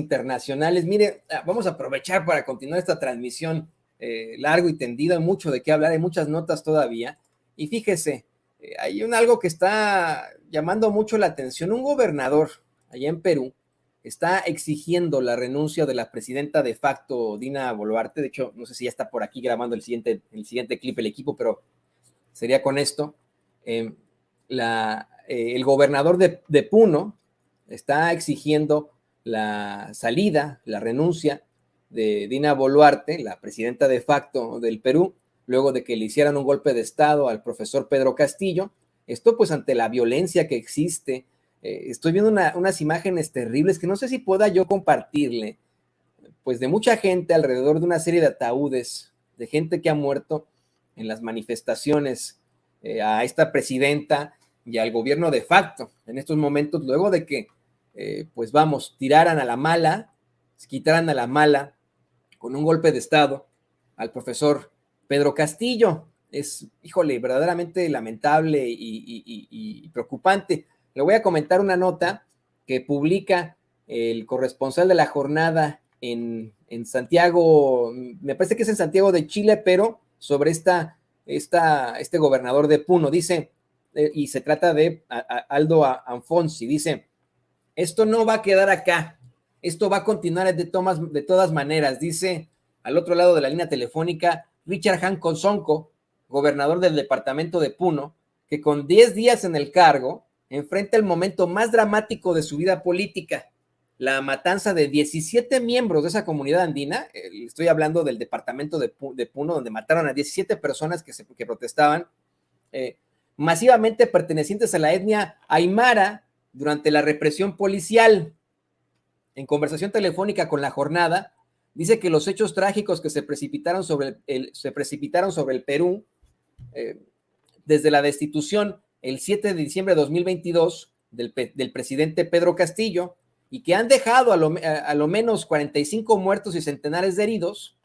internacionales. Mire, vamos a aprovechar para continuar esta transmisión largo y tendido, hay mucho de qué hablar, hay muchas notas todavía, y fíjese, hay algo que está llamando mucho la atención. Un gobernador allá en Perú está exigiendo la renuncia de la presidenta de facto, Dina Boluarte. De hecho, no sé si ya está por aquí grabando el siguiente clip el equipo, pero sería con esto. El gobernador de Puno está exigiendo la salida, la renuncia de Dina Boluarte, la presidenta de facto del Perú, luego de que le hicieran un golpe de estado al profesor Pedro Castillo. Esto pues ante la violencia que existe. Estoy viendo unas imágenes terribles que no sé si pueda yo compartirle, pues de mucha gente alrededor de una serie de ataúdes, de gente que ha muerto en las manifestaciones a esta presidenta y al gobierno de facto en estos momentos, luego de que pues vamos, tiraran a la mala, quitaran a la mala con un golpe de estado al profesor Pedro Castillo. Es, híjole, verdaderamente lamentable y preocupante. Le voy a comentar una nota que publica el corresponsal de la jornada en Santiago, me parece que es en Santiago de Chile, pero sobre este gobernador de Puno. Dice, y se trata de Aldo Anfonsi, dice: esto no va a quedar acá, esto va a continuar de todas maneras, dice al otro lado de la línea telefónica Richard Hanco Sonco, gobernador del departamento de Puno, que con 10 días en el cargo enfrenta el momento más dramático de su vida política, la matanza de 17 miembros de esa comunidad andina. Estoy hablando del departamento de Puno, donde mataron a 17 personas que protestaban, masivamente pertenecientes a la etnia aymara, durante la represión policial. En conversación telefónica con La Jornada, dice que los hechos trágicos que se precipitaron sobre el Perú desde la destitución el 7 de diciembre de 2022 del presidente Pedro Castillo, y que han dejado a lo menos 45 muertos y centenares de heridos,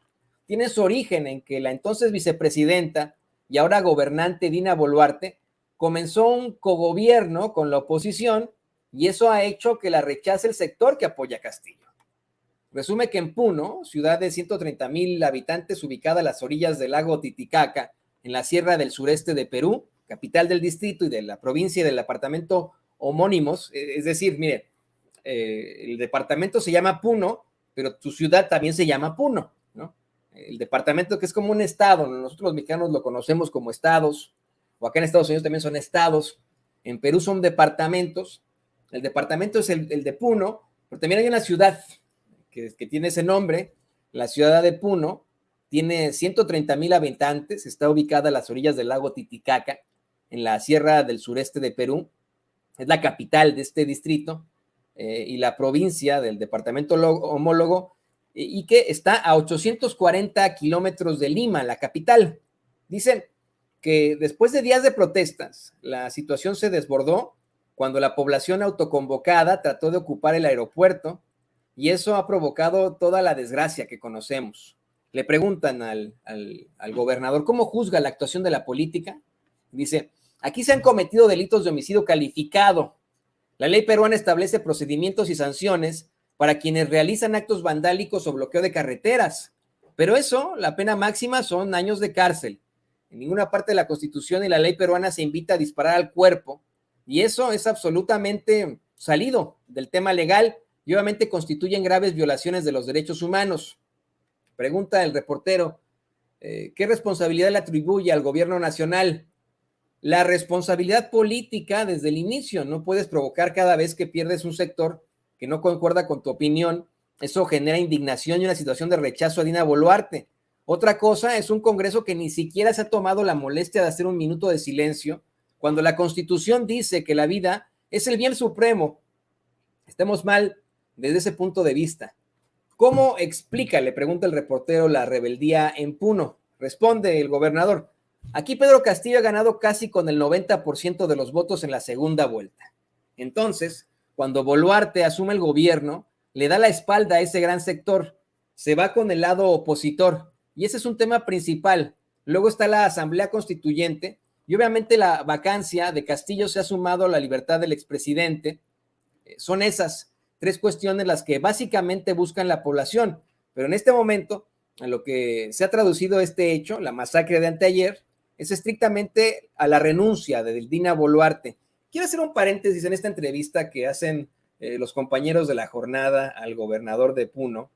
tiene su origen en que la entonces vicepresidenta y ahora gobernante Dina Boluarte comenzó un cogobierno con la oposición, y eso ha hecho que la rechace el sector que apoya a Castillo. Resume que en Puno, ciudad de 130,000 habitantes ubicada a las orillas del lago Titicaca, en la sierra del sureste de Perú, capital del distrito y de la provincia y del departamento homónimos, es decir, mire, el departamento se llama Puno, pero su ciudad también se llama Puno, ¿no? El departamento, que es como un estado, nosotros los mexicanos lo conocemos como estados, o acá en Estados Unidos también son estados, en Perú son departamentos. El departamento es el de Puno, pero también hay una ciudad que tiene ese nombre, la ciudad de Puno, tiene 130,000 habitantes, está ubicada a las orillas del lago Titicaca, en la sierra del sureste de Perú, es la capital de este distrito, y la provincia del departamento homólogo, y que está a 840 kilómetros de Lima, la capital. Dicen que después de días de protestas, la situación se desbordó cuando la población autoconvocada trató de ocupar el aeropuerto, y eso ha provocado toda la desgracia que conocemos. Le preguntan al gobernador cómo juzga la actuación de la política. Dice: aquí se han cometido delitos de homicidio calificado. La ley peruana establece procedimientos y sanciones para quienes realizan actos vandálicos o bloqueo de carreteras, pero eso, la pena máxima son años de cárcel. En ninguna parte de la Constitución y la ley peruana se invita a disparar al cuerpo, y eso es absolutamente salido del tema legal y obviamente constituyen graves violaciones de los derechos humanos. Pregunta el reportero: ¿qué responsabilidad le atribuye al gobierno nacional? La responsabilidad política desde el inicio. No puedes provocar cada vez que pierdes un sector que no concuerda con tu opinión. Eso genera indignación y una situación de rechazo a Dina Boluarte. Otra cosa es un Congreso que ni siquiera se ha tomado la molestia de hacer un minuto de silencio cuando la Constitución dice que la vida es el bien supremo. Estamos mal desde ese punto de vista. ¿Cómo explica, le pregunta el reportero, la rebeldía en Puno? Responde el gobernador: aquí Pedro Castillo ha ganado casi con el 90% de los votos en la segunda vuelta. Entonces, cuando Boluarte asume el gobierno, le da la espalda a ese gran sector, se va con el lado opositor, y ese es un tema principal. Luego está la Asamblea Constituyente, y obviamente la vacancia de Castillo se ha sumado a la libertad del expresidente. Son esas. tres cuestiones las que básicamente buscan la población, pero en este momento, a lo que se ha traducido este hecho, la masacre de anteayer, es estrictamente a la renuncia de Dina Boluarte. Quiero hacer un paréntesis en esta entrevista que hacen los compañeros de la jornada al gobernador de Puno,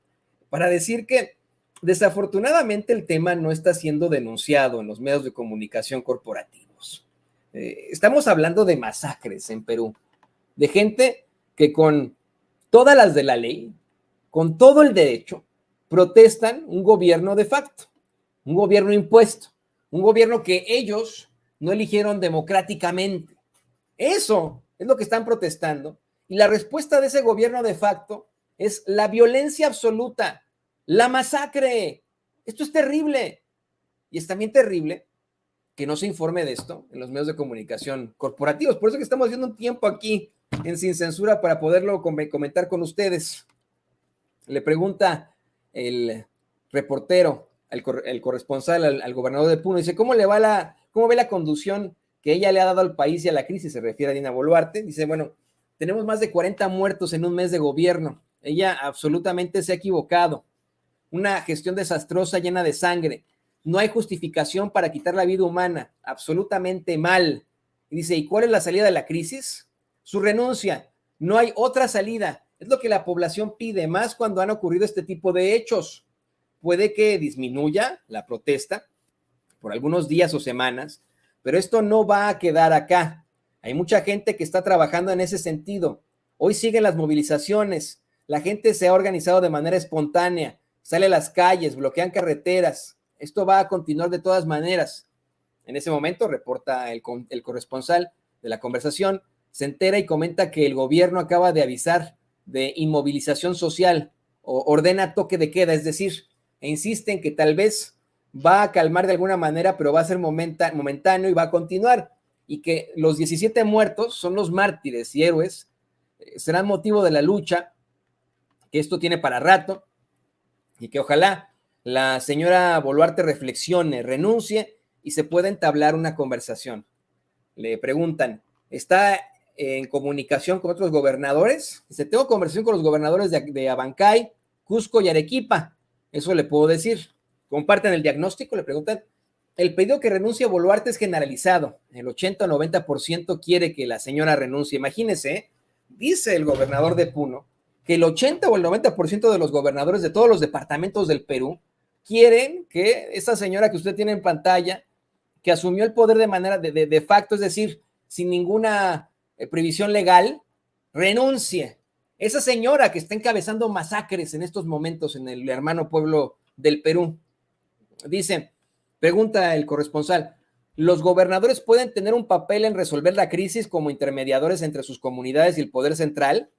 para decir que desafortunadamente el tema no está siendo denunciado en los medios de comunicación corporativos. Estamos hablando de masacres en Perú, de gente que con todas las de la ley, con todo el derecho, protestan un gobierno de facto, un gobierno impuesto, un gobierno que ellos no eligieron democráticamente. Eso es lo que están protestando. Y la respuesta de ese gobierno de facto es la violencia absoluta, la masacre. Esto es terrible. Y es también terrible que no se informe de esto en los medios de comunicación corporativos. Por eso que estamos haciendo un tiempo aquí en Sin Censura para poderlo comentar con ustedes. Le pregunta el reportero, el corresponsal al gobernador de Puno, dice, ¿cómo ve la conducción que ella le ha dado al país y a la crisis? Se refiere a Dina Boluarte. Dice, bueno, tenemos más de 40 muertos en un mes de gobierno. Ella absolutamente se ha equivocado. Una gestión desastrosa, llena de sangre. No hay justificación para quitar la vida humana. Absolutamente mal. Y dice, ¿y cuál es la salida de la crisis? Su renuncia. No hay otra salida. Es lo que la población pide, más cuando han ocurrido este tipo de hechos. Puede que disminuya la protesta por algunos días o semanas, pero esto no va a quedar acá. Hay mucha gente que está trabajando en ese sentido. Hoy siguen las movilizaciones. La gente se ha organizado de manera espontánea, sale a las calles, bloquean carreteras. Esto va a continuar de todas maneras. En ese momento, reporta el corresponsal de la conversación, se entera y comenta que el gobierno acaba de avisar de inmovilización social o ordena toque de queda, es decir, e insiste en que tal vez va a calmar de alguna manera, pero va a ser momentáneo y va a continuar, y que los 17 muertos son los mártires y héroes, serán motivo de la lucha, que esto tiene para rato, y que ojalá la señora Boluarte reflexione, renuncie y se pueda entablar una conversación. Le preguntan, ¿está en comunicación con otros gobernadores? Dice, tengo conversación con los gobernadores de Abancay, Cusco y Arequipa. Eso le puedo decir. Comparten el diagnóstico, le preguntan. El pedido que renuncie a Boluarte es generalizado. El 80 o 90% quiere que la señora renuncie. Imagínese, dice el gobernador de Puno, que el 80 o el 90% de los gobernadores de todos los departamentos del Perú quieren que esa señora que usted tiene en pantalla, que asumió el poder de manera de facto, es decir, sin ninguna previsión legal, renuncie. Esa señora que está encabezando masacres en estos momentos en el hermano pueblo del Perú. Dice, pregunta el corresponsal, ¿los gobernadores pueden tener un papel en resolver la crisis como intermediadores entre sus comunidades y el poder central?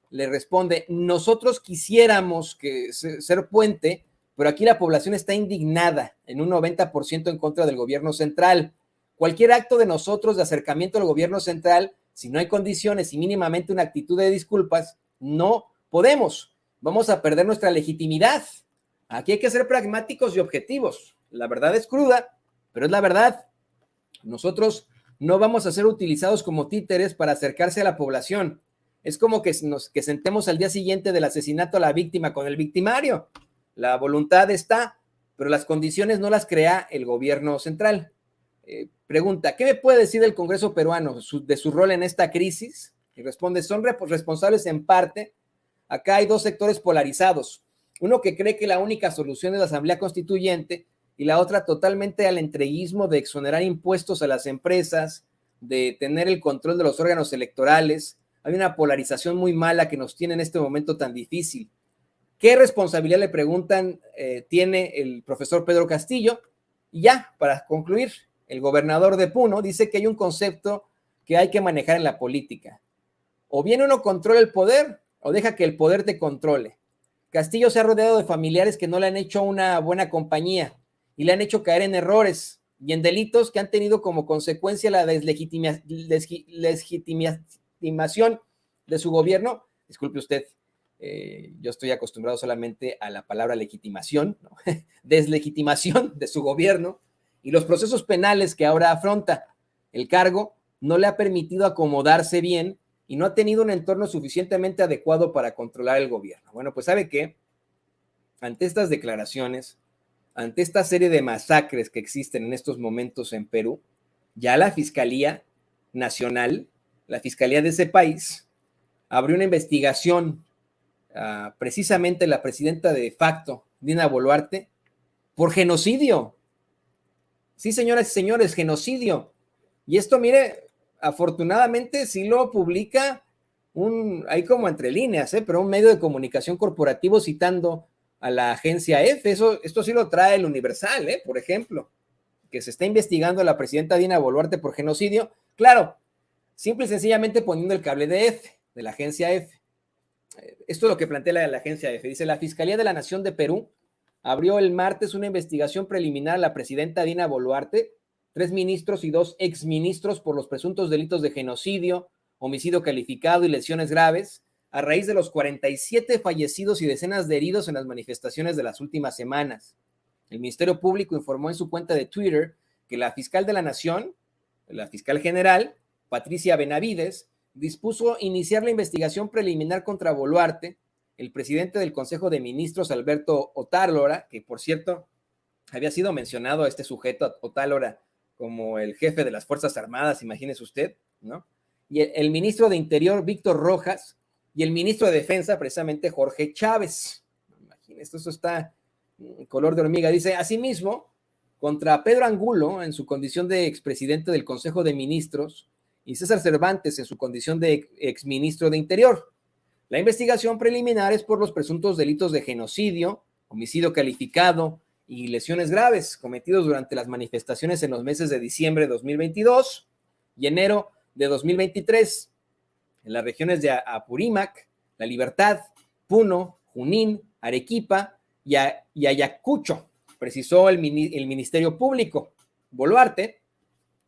Le responde, nosotros quisiéramos ser puente, pero aquí la población está indignada en un 90% en contra del gobierno central. Cualquier acto de nosotros de acercamiento al gobierno central, si no hay condiciones y mínimamente una actitud de disculpas, no podemos. Vamos a perder nuestra legitimidad. Aquí hay que ser pragmáticos y objetivos. La verdad es cruda, pero es la verdad. Nosotros no vamos a ser utilizados como títeres para acercarse a la población. Es como que sentemos al día siguiente del asesinato a la víctima con el victimario. La voluntad está, pero las condiciones no las crea el gobierno central. Pregunta, ¿qué me puede decir del Congreso peruano de su rol en esta crisis? Y responde, son responsables en parte. Acá hay dos sectores polarizados. Uno que cree que la única solución es la Asamblea Constituyente y la otra totalmente al entreguismo de exonerar impuestos a las empresas, de tener el control de los órganos electorales. Hay una polarización muy mala que nos tiene en este momento tan difícil. ¿Qué responsabilidad, le preguntan, tiene el profesor Pedro Castillo? Y ya, para concluir, el gobernador de Puno dice que hay un concepto que hay que manejar en la política. O bien uno controla el poder o deja que el poder te controle. Castillo se ha rodeado de familiares que no le han hecho una buena compañía y le han hecho caer en errores y en delitos que han tenido como consecuencia la deslegitimación de su gobierno. Disculpe usted, yo estoy acostumbrado solamente a la palabra legitimación, ¿no? Deslegitimación de su gobierno y los procesos penales que ahora afronta. El cargo no le ha permitido acomodarse bien y no ha tenido un entorno suficientemente adecuado para controlar el gobierno. Bueno, pues ¿sabe qué? Ante estas declaraciones, ante esta serie de masacres que existen en estos momentos en Perú, ya la Fiscalía Nacional, la Fiscalía de ese país, abrió una investigación, precisamente la presidenta de facto, Dina Boluarte, por genocidio. Sí, señoras y señores, genocidio. Y esto, mire, afortunadamente sí lo publica ahí como entre líneas, pero un medio de comunicación corporativo citando a la agencia EFE. Esto sí lo trae el Universal, por ejemplo, que se está investigando a la presidenta Dina Boluarte por genocidio. Claro, simple y sencillamente poniendo el cable de EFE, de la agencia EFE. Esto es lo que plantea la agencia EFE. Dice, la Fiscalía de la Nación de Perú abrió el martes una investigación preliminar a la presidenta Dina Boluarte, 3 ministros y 2 exministros por los presuntos delitos de genocidio, homicidio calificado y lesiones graves, a raíz de los 47 fallecidos y decenas de heridos en las manifestaciones de las últimas semanas. El Ministerio Público informó en su cuenta de Twitter que la fiscal de la Nación, la fiscal general, Patricia Benavides, dispuso iniciar la investigación preliminar contra Boluarte, el presidente del Consejo de Ministros, Alberto Otálora, que por cierto había sido mencionado a este sujeto, Otálora, como el jefe de las Fuerzas Armadas, imagínese usted, ¿no? Y el ministro de Interior, Víctor Rojas, y el ministro de Defensa, precisamente Jorge Chávez. Imagínese, esto está color de hormiga. Dice, asimismo, contra Pedro Angulo, en su condición de expresidente del Consejo de Ministros, y César Cervantes, en su condición de exministro de Interior. La investigación preliminar es por los presuntos delitos de genocidio, homicidio calificado y lesiones graves cometidos durante las manifestaciones en los meses de diciembre de 2022 y enero de 2023 en las regiones de Apurímac, La Libertad, Puno, Junín, Arequipa y Ayacucho, precisó el Ministerio Público. Boluarte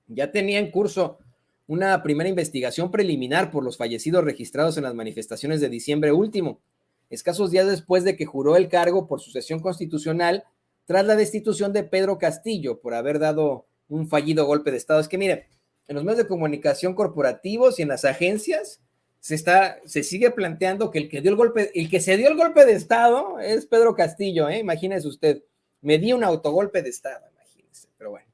ya tenía en curso una primera investigación preliminar por los fallecidos registrados en las manifestaciones de diciembre último, escasos días después de que juró el cargo por sucesión constitucional tras la destitución de Pedro Castillo por haber dado un fallido golpe de Estado. Es que mire, en los medios de comunicación corporativos y en las agencias se sigue planteando que el que se dio el golpe de Estado es Pedro Castillo, imagínese usted, me dio un autogolpe de Estado, imagínese, pero bueno,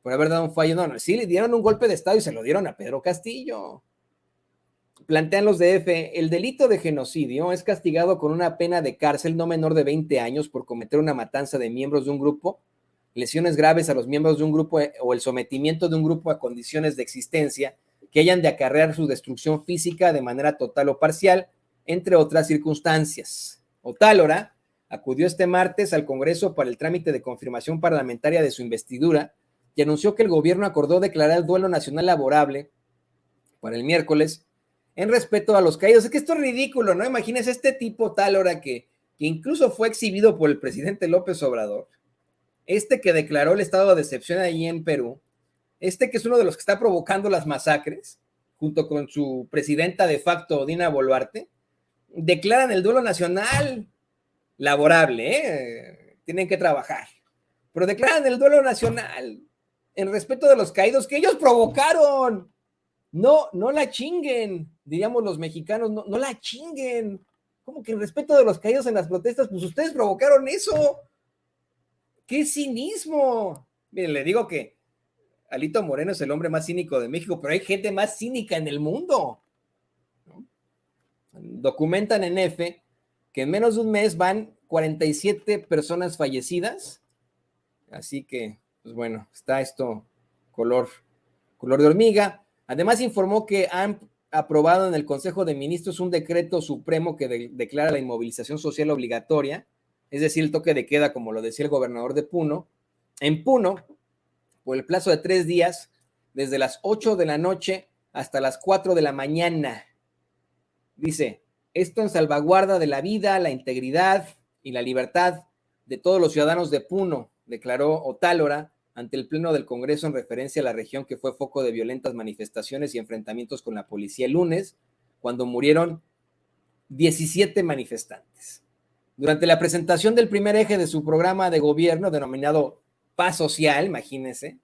por haber dado un fallo, no, sí le dieron un golpe de Estado y se lo dieron a Pedro Castillo. Plantean los DF, el delito de genocidio es castigado con una pena de cárcel no menor de 20 años por cometer una matanza de miembros de un grupo, lesiones graves a los miembros de un grupo o el sometimiento de un grupo a condiciones de existencia que hayan de acarrear su destrucción física de manera total o parcial, entre otras circunstancias. Otálora acudió este martes al Congreso para el trámite de confirmación parlamentaria de su investidura y anunció que el gobierno acordó declarar el duelo nacional laborable para el miércoles en respeto a los caídos. Es que esto es ridículo, ¿no? Imagínense este tipo Otálora que incluso fue exhibido por el presidente López Obrador, que declaró el estado de excepción ahí en Perú, que es uno de los que está provocando las masacres, junto con su presidenta de facto, Dina Boluarte, declaran el duelo nacional laborable, tienen que trabajar, pero declaran el duelo nacional en respeto de los caídos que ellos provocaron. No la chinguen, diríamos los mexicanos, no la chinguen. ¿Cómo que en respeto de los caídos en las protestas? Pues ustedes provocaron eso. ¡Qué cinismo! Miren, le digo que Alito Moreno es el hombre más cínico de México, pero hay gente más cínica en el mundo, ¿no? Documentan en EFE que en menos de un mes van 47 personas fallecidas, así que, pues bueno, está esto color de hormiga. Además informó que han aprobado en el Consejo de Ministros un decreto supremo que declara la inmovilización social obligatoria, es decir, el toque de queda, como lo decía el gobernador de Puno, en Puno, por el plazo de 3 días, desde las 8 de la noche hasta las 4 de la mañana. Dice, esto en salvaguarda de la vida, la integridad y la libertad de todos los ciudadanos de Puno, declaró Otálora ante el Pleno del Congreso en referencia a la región que fue foco de violentas manifestaciones y enfrentamientos con la policía el lunes, cuando murieron 17 manifestantes. Durante la presentación del primer eje de su programa de gobierno, denominado Paz Social, imagínense,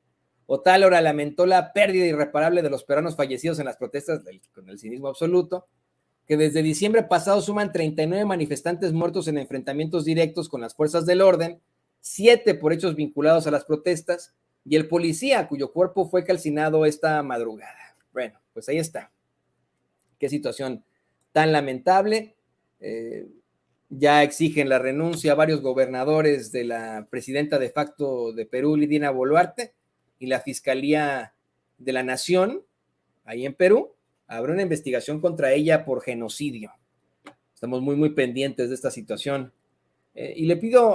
Otálora lamentó la pérdida irreparable de los peruanos fallecidos en las protestas, con el cinismo absoluto, que desde diciembre pasado suman 39 manifestantes muertos en enfrentamientos directos con las fuerzas del orden, 7 por hechos vinculados a las protestas, y el policía cuyo cuerpo fue calcinado esta madrugada. Bueno, pues ahí está. Qué situación tan lamentable. Ya exigen la renuncia a varios gobernadores de la presidenta de facto de Perú, Dina Boluarte, y la Fiscalía de la Nación, ahí en Perú, abre una investigación contra ella por genocidio. Estamos muy pendientes de esta situación. Y le pido